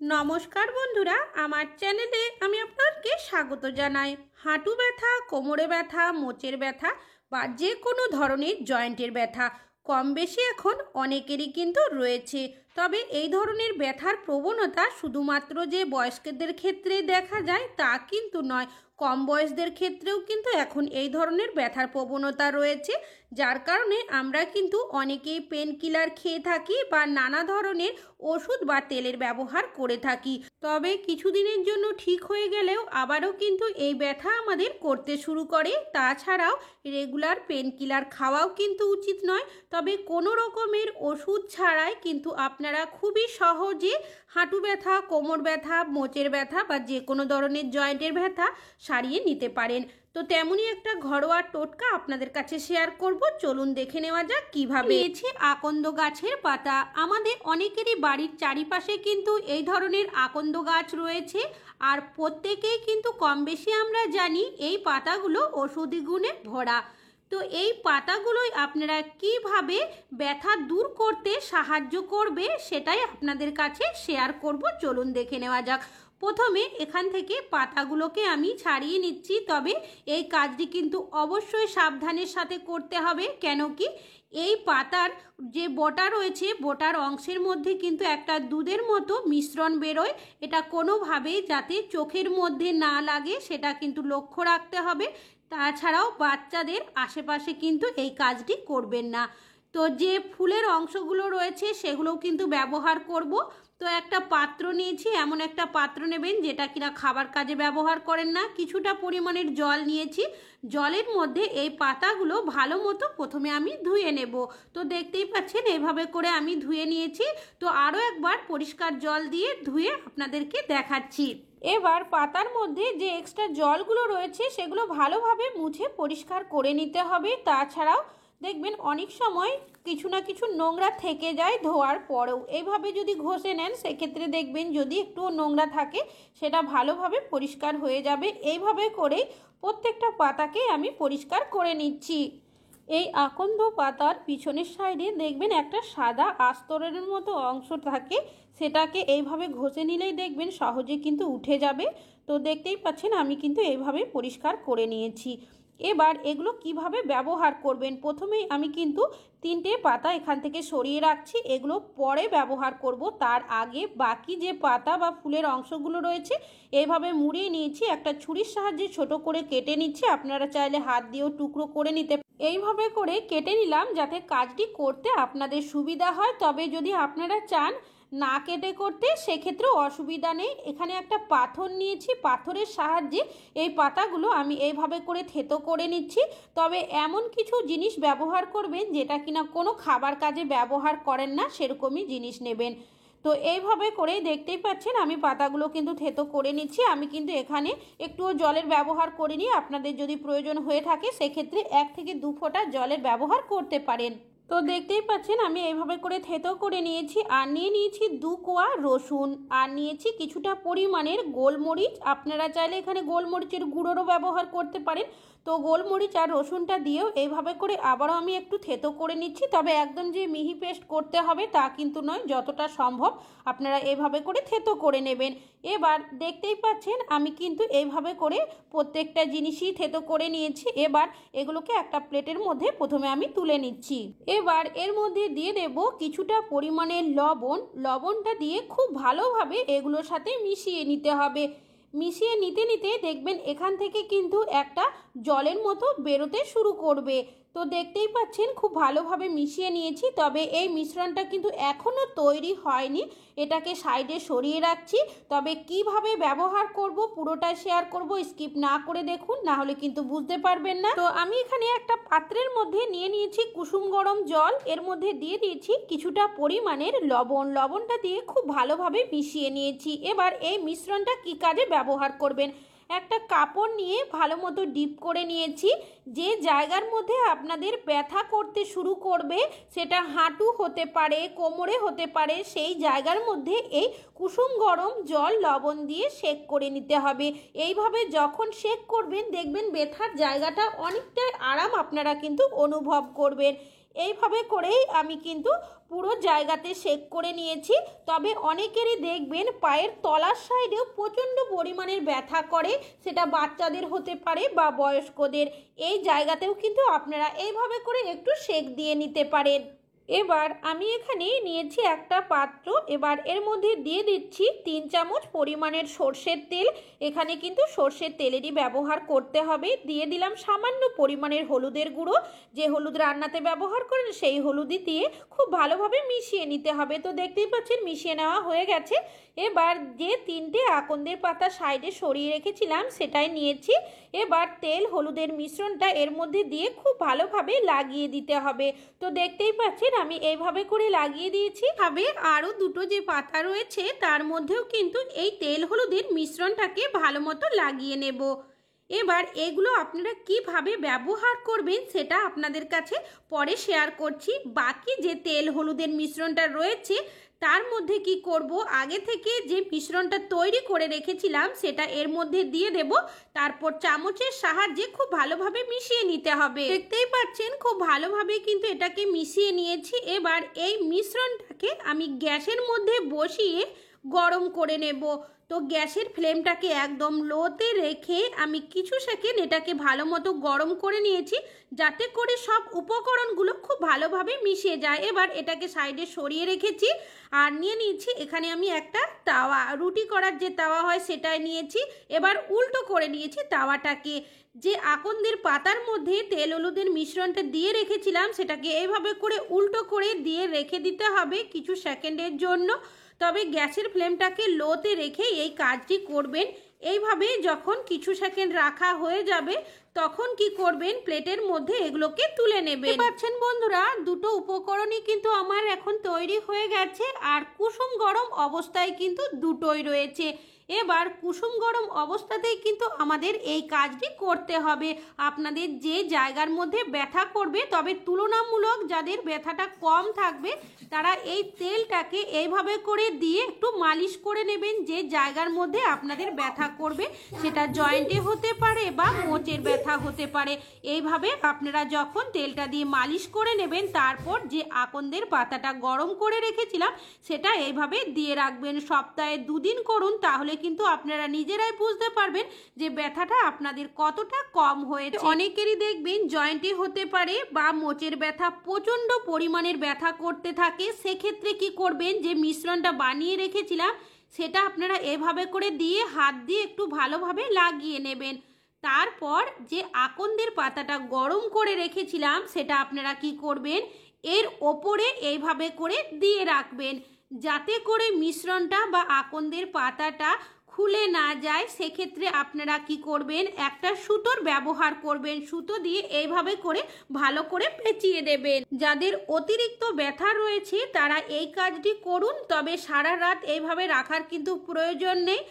নমস্কার বন্ধুরা, আমার চ্যানেলে আমি আপনাদেরকে স্বাগত জানাই। হাঁটু ব্যথা, কোমরে ব্যথা, মোচের ব্যথা বা যে কোনো ধরনের জয়েন্টের ব্যথা কম বেশি এখন অনেকেরই কিন্তু রয়েছে। তবে এই ধরনের ব্যথার প্রবণতা শুধুমাত্র যে বয়স্কদের ক্ষেত্রেই দেখা যায় তা কিন্তু নয়, কম বয়সদের ক্ষেত্রেও কিন্তু এখন এই ধরনের ব্যথার প্রবণতা রয়েছে। যার কারণে আমরা কিন্তু অনেকেই পেন কিলার খেয়ে থাকি বা নানা ধরনের ওষুধ বা তেলের ব্যবহার করে থাকি। তবে কিছুদিনের জন্য ঠিক হয়ে গেলেও আবারও কিন্তু এই ব্যথা আমাদের করতে শুরু করে। তাছাড়াও রেগুলার পেন কিলার খাওয়াও কিন্তু উচিত নয়। তবে কোনো রকমের ওষুধ ছাড়াই কিন্তু আপনারা খুবই সহজে হাঁটু ব্যথা, কোমর ব্যথা, মোচের ব্যথা বা যে কোনো ধরনের জয়েন্টের ব্যথা সারিয়ে নিতে পারেন। তো তেমনই একটা ঘরোয়া টোটকা আপনাদের কাছে শেয়ার করব, চলুন দেখে নেওয়া যাক কিভাবে। নিয়েছি আকন্দ গাছের পাতা। আমাদের অনেকেরই বাড়ির চারিপাশে কিন্তু এই ধরনের আকন্দ গাছ রয়েছে, আর প্রত্যেকেই কিন্তু কম বেশি আমরা জানি এই পাতাগুলো ঔষধি গুণে ভরা। তো এই পাতাগুলোই আপনারা কিভাবে ব্যথা দূর করতে সাহায্য করবে সেটাই আপনাদের কাছে শেয়ার করব, চলুন দেখে নেওয়া যাক। প্রথমে এখান থেকে পাতাগুলোকে আমি ছাড়িয়ে নিচ্ছি। তবে এই কাজটি কিন্তু অবশ্যই সাবধানের সাথে করতে হবে, কেন কি এই পাতার যে বোটা রয়েছে, বোটার অংশের মধ্যে কিন্তু একটা দুধের মতো মিশ্রণ বেরোয়। এটা কোনোভাবেই যাতে চোখের মধ্যে না লাগে সেটা কিন্তু লক্ষ্য রাখতে হবে। তাছাড়াও বাচ্চাদের আশেপাশে কিন্তু এই কাজটি করবেন না। তো যে ফুলের অংশগুলো রয়েছে সেগুলোও কিন্তু ব্যবহার করব। তো একটা পাত্র নিয়েছি, এমন একটা পাত্র নেবেন যেটা কিনা খাবার কাজে ব্যবহার করেন না। কিছুটা পরিমাণের জল নিয়েছি, জলের মধ্যে এই পাতাগুলো ভালো মতো প্রথমে আমি ধুয়ে নেব। তো দেখতেই পাচ্ছেন এইভাবে করে আমি ধুয়ে নিয়েছি। তো আরও একবার পরিষ্কার জল দিয়ে ধুয়ে আপনাদেরকে দেখাচ্ছি। এবার পাতার মধ্যে যে এক্সট্রা জলগুলো রয়েছে সেগুলো ভালোভাবে মুছে পরিষ্কার করে নিতে হবে। তাছাড়াও দেখবেন অনেক সময় কিছু না কিছু নোংরা থেকে যায় ধোয়ার পরেও। এইভাবে যদি ঘষে নেন সেক্ষেত্রে দেখবেন যদি একটু নোংরা থাকে সেটা ভালোভাবে পরিষ্কার হয়ে যাবে। এইভাবে করেই প্রত্যেকটা পাতাকে আমি পরিষ্কার করে নিচ্ছি। এই আকন্দ পাতার পিছনের সাইডে দেখবেন একটা সাদা আস্তরের মতো অংশ থাকে, সেটাকে এইভাবে ঘষে নিলেই দেখবেন সহজে কিন্তু উঠে যাবে। তো দেখতেই পাচ্ছেন আমি কিন্তু এইভাবে পরিষ্কার করে নিয়েছি। এবার এগুলো কিভাবে ব্যবহার করবেন, প্রথমেই আমি কিন্তু 3টে পাতা এখান থেকে সরিয়ে রাখছি, এগুলো পরে ব্যবহার করব। তার আগে বাকি যে পাতা বা ফুলের অংশগুলো রয়েছে এইভাবে মুড়িয়ে নিয়েছি, একটা ছুরির সাহায্যে ছোট করে কেটে নিচ্ছি। আপনারা চাইলে হাত দিয়েও টুকরো করে নিতে। এইভাবে করে কেটে নিলাম যাতে কাজটি করতে আপনাদের সুবিধা হয়। তবে যদি আপনারা চান না কেটে করতে সেক্ষেত্রেও অসুবিধা নেই। এখানে একটা পাথর নিয়েছি, পাথরের সাহায্যে এই পাতাগুলো আমি এইভাবে করে থেতো করে নিচ্ছি। তবে এমন কিছু জিনিস ব্যবহার করবেন যেটা কিনা কোনো খাবার কাজে ব্যবহার করেন না, সেরকমই জিনিস নেবেন। তো এইভাবে করে দেখতেই পাচ্ছেন আমি পাতাগুলো কিন্তু থেতো করে নিচ্ছি। আমি কিন্তু এখানে একটুও জলের ব্যবহার করিনি, আপনাদের যদি প্রয়োজন হয়ে থাকে সেক্ষেত্রে 1 থেকে 2 ফোঁটা জলের ব্যবহার করতে পারেন। তো দেখতেই পাচ্ছেন আমি এইভাবে করে থেতো করে নিয়েছি। আর নিয়ে নিয়েছি 2 কোয়া রসুন, আর নিয়েছি কিছুটা পরিমাণের গোলমরিচ। আপনারা চাইলে এখানে গোলমরিচের গুঁড়োরও ব্যবহার করতে পারেন। তো গোলমরিচ আর রসুনটা দিয়েও এইভাবে করে আবারও আমি একটু থেতো করে নিচ্ছি। তবে একদম যে মিহি পেস্ট করতে হবে তা কিন্তু নয়, যতটা সম্ভব আপনারা এইভাবে করে থেতো করে নেবেন। এবার দেখতেই পাচ্ছেন আমি কিন্তু এইভাবে করে প্রত্যেকটা জিনিসই থেতো করে নিয়েছি। এবার এগুলোকে একটা প্লেটের মধ্যে প্রথমে আমি তুলে নিচ্ছি। এবার এর মধ্যে দিয়ে দেব কিছুটা পরিমাণের লবণ। লবণটা দিয়ে খুব ভালোভাবে এগুলোর সাথে মিশিয়ে নিতে হবে। মিশিয়ে নিতে নিতে দেখবেন এখান থেকে কিন্তু একটা জলের মতো বেরোতে শুরু করবে। তো দেখতেই পাচ্ছেন খুব ভালোভাবে মিশিয়ে নিয়েছি। তবে এই মিশ্রণটা কিন্তু এখনও তৈরি হয়নি, এটাকে সাইডে সরিয়ে রাখছি। তবে কিভাবে ব্যবহার করব পুরোটাই শেয়ার করব, স্কিপ না করে দেখুন, না হলে কিন্তু বুঝতে পারবেন না। তো আমি এখানে একটা পাত্রের মধ্যে নিয়ে নিয়েছি কুসুম গরম জল, এর মধ্যে দিয়ে দিয়েছি কিছুটা পরিমাণের লবণ। লবণটা দিয়ে খুব ভালোভাবে মিশিয়ে নিয়েছি। এবার এই মিশ্রণটা কি কাজে ব্যবহার করবেন, একটা কাপড় নিয়ে ভালো মতো ডিপ করে নিয়েছি। যে জায়গার মধ্যে আপনাদের ব্যথা করতে শুরু করবে সেটা হাঁটু হতে পারে, কোমরে হতে পারে, সেই জায়গার মধ্যে এই কুসুম গরম জল লবণ দিয়ে সেক করে নিতে হবে। এইভাবে যখন সেক করবেন দেখবেন ব্যথার জায়গাটা অনেকটাই আরাম আপনারা কিন্তু অনুভব করবেন। এইভাবে করেই আমি কিন্তু পুরো জায়গাতে সেক করে নিয়েছি। তবে অনেকেরই দেখবেন পায়ের তলার সাইডেও প্রচণ্ড পরিমাণের ব্যথা করে, সেটা বাচ্চাদের হতে পারে বা বয়স্কদের। এই জায়গাতেও কিন্তু আপনারা এইভাবে করে একটু সেক দিয়ে নিতে পারেন। এবার আমি এখানে নিয়েছি একটা পাত্র। এবার এর মধ্যে দিয়ে দিচ্ছি 3 চামচ পরিমাণের সর্ষের তেল। এখানে কিন্তু সর্ষের তেলেরই ব্যবহার করতে হবে। দিয়ে দিলাম সামান্য পরিমাণের হলুদের গুঁড়ো। যে হলুদ রান্নাতে ব্যবহার করেন সেই হলুদই দিয়ে খুব ভালোভাবে মিশিয়ে নিতে হবে। তো দেখতেই পাচ্ছেন মিশিয়ে নেওয়া হয়ে গেছে। এবার যে 3টে আকন্দের পাতা সাইডে সরিয়ে রেখেছিলাম সেটাই নিয়েছি। এবার তেল হলুদের মিশ্রণটা এর মধ্যে দিয়ে খুব ভালোভাবে লাগিয়ে দিতে হবে। তো দেখতেই পাচ্ছেন আমি এইভাবে করে লাগিয়ে দিয়েছি। তবে আরও দুটো যে পাতা রয়েছে তার মধ্যেও কিন্তু এই তেল হলুদের মিশ্রণটাকে ভালো মতো লাগিয়ে নেব। এবার এগুলো আপনারা কিভাবে ব্যবহার করবেন সেটা আপনাদের কাছে পরে শেয়ার করছি। বাকি যে তেল হলুদের মিশ্রণটা রয়েছে তার মধ্যে কি করব, আগে থেকে যে মিশ্রণটা তৈরি করে রেখেছিলাম সেটা এর মধ্যে দিয়ে দেব। তারপর চামচের সাহায্যে খুব ভালোভাবে মিশিয়ে নিতে হবে। দেখতেই পাচ্ছেন খুব ভালোভাবে কিন্তু এটাকে মিশিয়ে নিয়েছি। এবার এই মিশ্রণটাকে আমি গ্যাসের মধ্যে বসিয়ে গরম করে নেব। তো গ্যাসের ফ্লেমটাকে একদম লোতে রেখে আমি কিছু সেকেন্ড এটাকে ভালো মতো গরম করে নিয়েছি, যাতে করে সব উপকরণগুলো খুব ভালোভাবে মিশে যায়। এবার এটাকে সাইডে সরিয়ে রেখেছি আর নিয়ে নিয়েছি এখানে আমি একটা তাওয়া। রুটি করার যে তাওয়া হয় সেটাই নিয়েছি। এবার উল্টো করে নিয়েছি তাওয়াটাকে। যে আকন্দের পাতার মধ্যে তেল হলুদের মিশ্রণটা দিয়ে রেখেছিলাম সেটাকে এইভাবে করে উল্টো করে দিয়ে রেখে দিতে হবে কিছু সেকেন্ডের জন্য। তবে গ্যাসের ফ্লেমটাকে লোতে রেখে এই কাজটি করবেন। এইভাবে যখন কিছু সেকেন্ড রাখা হয়ে যাবে তখন কি করবেন, প্লেটের মধ্যে এগুলোকে তুলে নেবেন। পাচ্ছেন বন্ধুরা, দুটো উপকরণই কিন্তু আমার এখন তৈরি হয়ে গেছে আর কুসুম গরম অবস্থায় কিন্তু দুটোই রয়েছে। এবার কুসুম গরম অবস্থাতেই কিন্তু আমাদের এই কাজটি করতে হবে। আপনাদের যে জায়গার মধ্যে ব্যথা করবে, তবে তুলনামূলক যাদের ব্যথাটা কম থাকবে তারা এই তেলটাকে এইভাবে করে দিয়ে একটু মালিশ করে নেবেন। যে জায়গার মধ্যে আপনাদের ব্যথা করবে, সেটা জয়েন্টে হতে পারে বা মোচের ব্যথা হতে পারে। এইভাবে আপনারা যখন তেলটা দিয়ে মালিশ করে নেবেন, তারপর যে আকন্দের পাতাটা গরম করে রেখেছিলাম সেটা এইভাবে দিয়ে রাখবেন। সপ্তাহে 2 দিন করুন, তাহলে কিন্তু আপনারা নিজেরাই বুঝতে পারবেন যে ব্যথাটা আপনাদের কতটা কম হয়েছে। অনেকেরই দেখবেন জয়েন্টে হতে পারে বা মোচের ব্যথা প্রচণ্ড পরিমাণের ব্যথা করতে থাকে। সেক্ষেত্রে কি করবেন, যে মিশ্রণটা বানিয়ে রেখেছিলাম সেটা আপনারা এভাবে করে দিয়ে হাত দিয়ে একটু ভালোভাবে লাগিয়ে নেবেন। তারপর যে আকন্দের পাতাটা গরম করে রেখেছিলাম সেটা আপনারা কি করবেন, এর ওপরে এইভাবে করে দিয়ে রাখবেন, যাতে করে মিশ্রণটা বা আকন্দের পাতাটা খুলে না যায়। সেক্ষেত্রে আপনারা কি করবেন, একটা সুতোর ব্যবহার করবেন। সুতো দিয়ে এইভাবে করে ভালো করে পেঁচিয়ে দেবেন। যাদের অতিরিক্ত ব্যথা রয়েছে তারা এই কাজটি করুন, তবে সারা রাত এইভাবে রাখার কিন্তু প্রয়োজন নেই।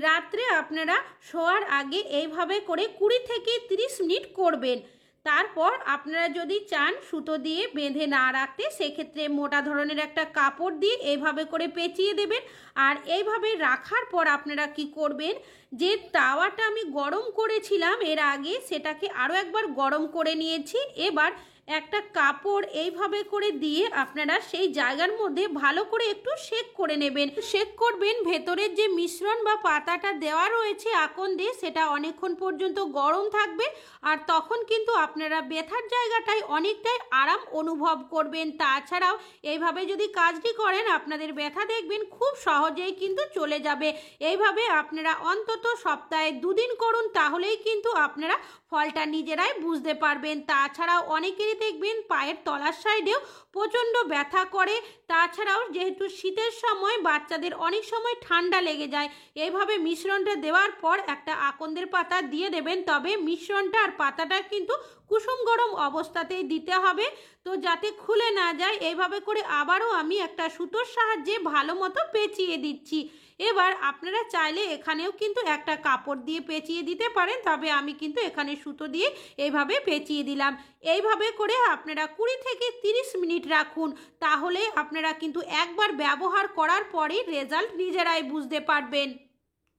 রাত্রে আপনারা শোয়ার আগে এইভাবে করে 20 থেকে 30 মিনিট করবেন। তারপর আপনারা যদি চান সুতো দিয়ে বেঁধে না রাখতে, সেক্ষেত্রে মোটা ধরনের একটা কাপড় দিয়ে এইভাবে করে পেঁচিয়ে দেবেন। আর এইভাবে রাখার পর আপনারা কি করবেন, যে তাওয়াটা আমি গরম করেছিলাম এর আগে সেটাকে আরও একবার গরম করে নিয়েছি। এবার একটা কাপড় এইভাবে করে দিয়ে আপনারা সেই জায়গার মধ্যে ভালো করে একটু সেক করে নেবেন। সেক করবেন, ভেতরের যে মিশ্রণ বা পাতাটা দেওয়া রয়েছে আকন্দে সেটা অনেকক্ষণ পর্যন্ত গরম থাকবে। আর তখন কিন্তু আপনারা ব্যথার জায়গাটায় অনেকটাই আরাম অনুভব করবেন। তাছাড়াও এইভাবে যদি কাজটি করেন আপনাদের ব্যথা দেখবেন খুব সহজেই কিন্তু চলে যাবে। এইভাবে আপনারা অন্তত সপ্তাহে 2 দিন করুন, তাহলেই কিন্তু আপনারা ফলটা নিজেরাই বুঝতে পারবেন। তাছাড়াও অনেকেরই দেখবেন পায়ের তলার সাইডেও প্রচণ্ড ব্যথা করে। তাছাড়াও যেহেতু শীতের সময় বাচ্চাদের অনেক সময় ঠান্ডা লেগে যায়, এইভাবে মিশ্রণটা দেওয়ার পর একটা আকন্দের পাতা দিয়ে দেবেন। তবে মিশ্রণটা আর পাতাটা কিন্তু কুসুম গরম অবস্থাতেই দিতে হবে, তো যাতে খুলে না যায়। এইভাবে করে আবারও আমি একটা সুতোর সাহায্যে ভালো মতো পেঁচিয়ে দিচ্ছি। এবার আপনারা চাইলে এখানেও কিন্তু একটা কাপড় দিয়ে পেঁচিয়ে দিতে পারেন, তবে আমি কিন্তু এখানে সুতো দিয়ে এইভাবে পেঁচিয়ে দিলাম। এইভাবে করে আপনারা 20 থেকে 30 মিনিট রাখুন, তাহলে আপনারা কিন্তু একবার ব্যবহার করার পরেই রেজাল্ট নিজেরাই বুঝতে পারবেন।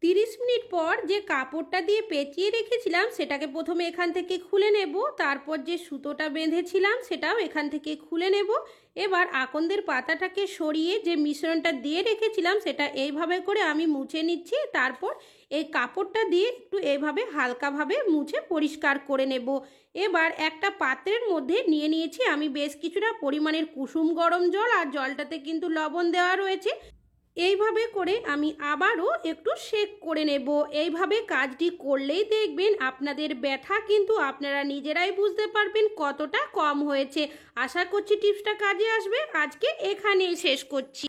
30 মিনিট পর যে কাপড়টা দিয়ে পেঁচিয়ে রেখেছিলাম সেটাকে প্রথমে এখান থেকে খুলে নেব, তারপর যে সুতোটা বেঁধেছিলাম সেটাও এখান থেকে খুলে নেব। এবার আকন্দের পাতাটাকে সরিয়ে যে মিশ্রণটা দিয়ে রেখেছিলাম সেটা এইভাবে করে আমি মুছে নিচ্ছি। তারপর এই কাপড়টা দিয়ে একটু এইভাবে হালকাভাবে মুছে পরিষ্কার করে নেব। এবার একটা পাত্রের মধ্যে নিয়ে নিয়েছি আমি বেশ কিছুটা পরিমাণের কুসুম গরম জল, আর জলটাতে কিন্তু লবণ দেওয়া রয়েছে। এইভাবে করে আমি আবারও একটু সেঁক করে নেব। এইভাবে কাজটি করলেই দেখবেন আপনাদের ব্যথা কিন্তু আপনারা নিজেরাই বুঝতে পারবেন কতটা কম হয়েছে। আশা করছি টিপসটা কাজে আসবে। আজকে এখানেই শেষ করছি।